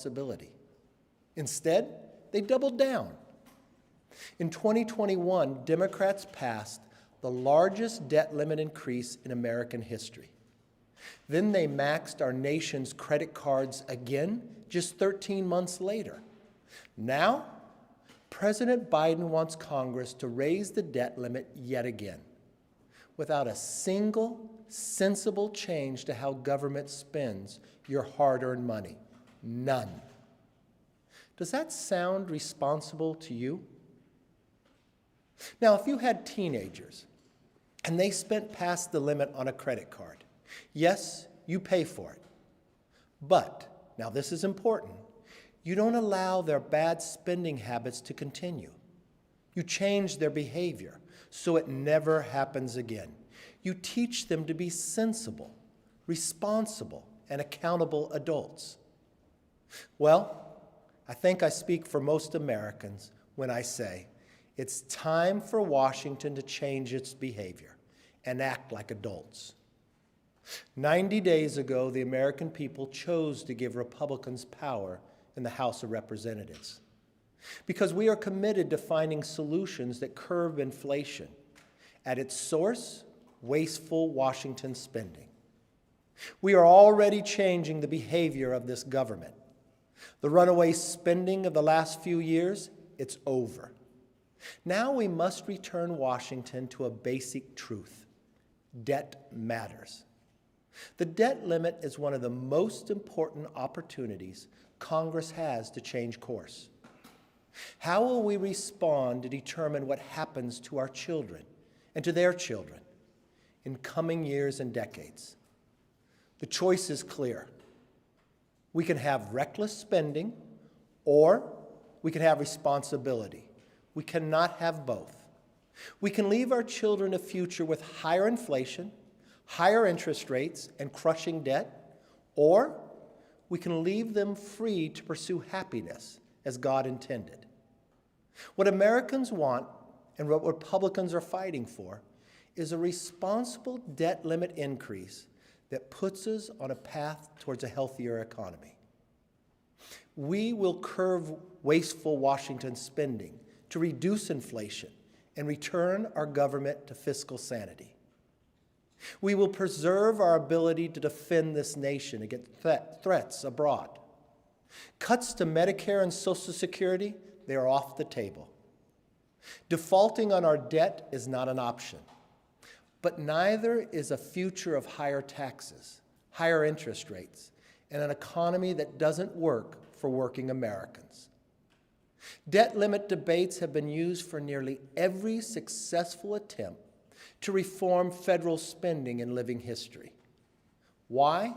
responsibility. Instead, they doubled down. In 2021, Democrats passed the largest debt limit increase in American history. Then they maxed our nation's credit cards again just 13 months later. Now, President Biden wants Congress to raise the debt limit yet again, without a single sensible change to how government spends your hard-earned money. None. Does that sound responsible to you? Now, if you had teenagers and they spent past the limit on a credit card, yes, you pay for it. But, now this is important, you don't allow their bad spending habits to continue. You change their behavior so it never happens again. You teach them to be sensible, responsible, and accountable adults. Well, I think I speak for most Americans when I say it's time for Washington to change its behavior and act like adults. 90 days ago, the American people chose to give Republicans power in the House of Representatives because we are committed to finding solutions that curb inflation. At its source, wasteful Washington spending. We are already changing the behavior of this government. The runaway spending of the last few years, it's over. Now we must return Washington to a basic truth. Debt matters. The debt limit is one of the most important opportunities Congress has to change course. How will we respond to determine what happens to our children and to their children in coming years and decades? The choice is clear. We can have reckless spending, or we can have responsibility. We cannot have both. We can leave our children a future with higher inflation, higher interest rates, and crushing debt, or we can leave them free to pursue happiness as God intended. What Americans want and what Republicans are fighting for is a responsible debt limit increase that puts us on a path towards a healthier economy. We will curb wasteful Washington spending to reduce inflation and return our government to fiscal sanity. We will preserve our ability to defend this nation against threats abroad. Cuts to Medicare and Social Security, they are off the table. Defaulting on our debt is not an option. But neither is a future of higher taxes, higher interest rates, and an economy that doesn't work for working Americans. Debt limit debates have been used for nearly every successful attempt to reform federal spending in living history. Why?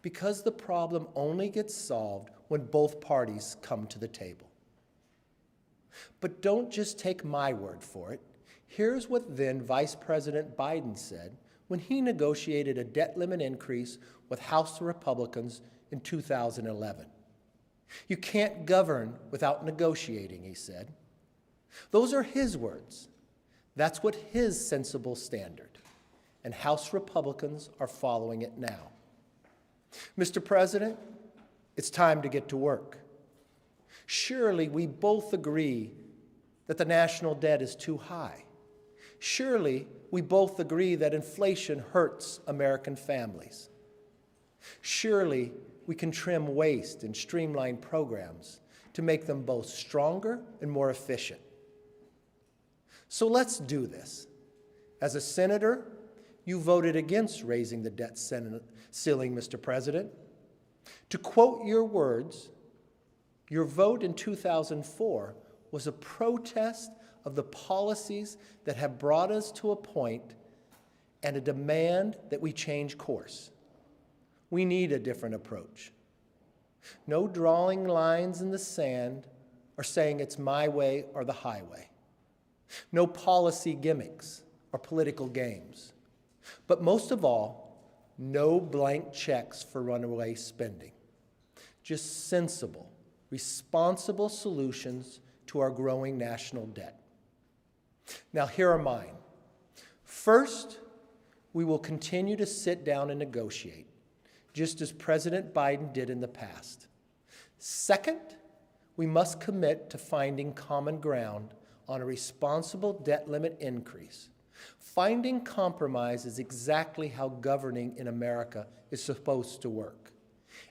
Because the problem only gets solved when both parties come to the table. But don't just take my word for it. Here's what then Vice President Biden said when he negotiated a debt limit increase with House Republicans in 2011. You can't govern without negotiating, he said. Those are his words. That's what his sensible standard. And House Republicans are following it now. Mr. President, it's time to get to work. Surely we both agree that the national debt is too high. Surely we both agree that inflation hurts American families. Surely we can trim waste and streamline programs to make them both stronger and more efficient. So let's do this. As a senator, you voted against raising the debt ceiling, Mr. President. To quote your words, your vote in 2004 was a protest of the policies that have brought us to a point and a demand that we change course. We need a different approach. No drawing lines in the sand or saying it's my way or the highway. No policy gimmicks or political games. But most of all, no blank checks for runaway spending. Just sensible, responsible solutions to our growing national debt. Now, here are mine. First, we will continue to sit down and negotiate, just as President Biden did in the past. Second, we must commit to finding common ground on a responsible debt limit increase. Finding compromise is exactly how governing in America is supposed to work,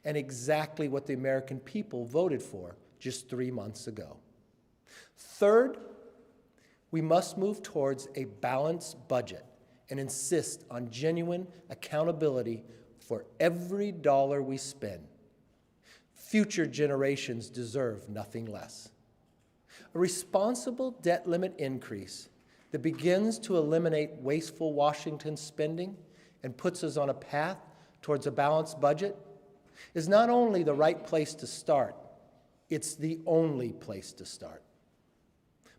and exactly what the American people voted for just 3 months ago. Third, we must move towards a balanced budget and insist on genuine accountability for every dollar we spend. Future generations deserve nothing less. A responsible debt limit increase that begins to eliminate wasteful Washington spending and puts us on a path towards a balanced budget is not only the right place to start, it's the only place to start.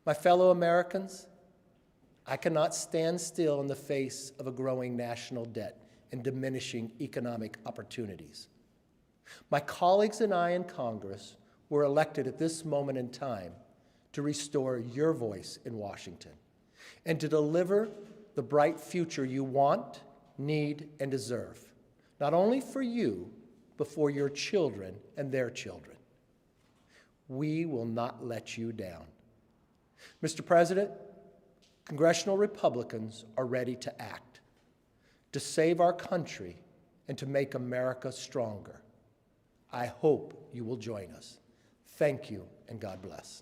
My fellow Americans, I cannot stand still in the face of a growing national debt and diminishing economic opportunities. My colleagues and I in Congress were elected at this moment in time to restore your voice in Washington and to deliver the bright future you want, need, and deserve, not only for you, but for your children and their children. We will not let you down. Mr. President, congressional Republicans are ready to act, to save our country, and to make America stronger. I hope you will join us. Thank you, and God bless.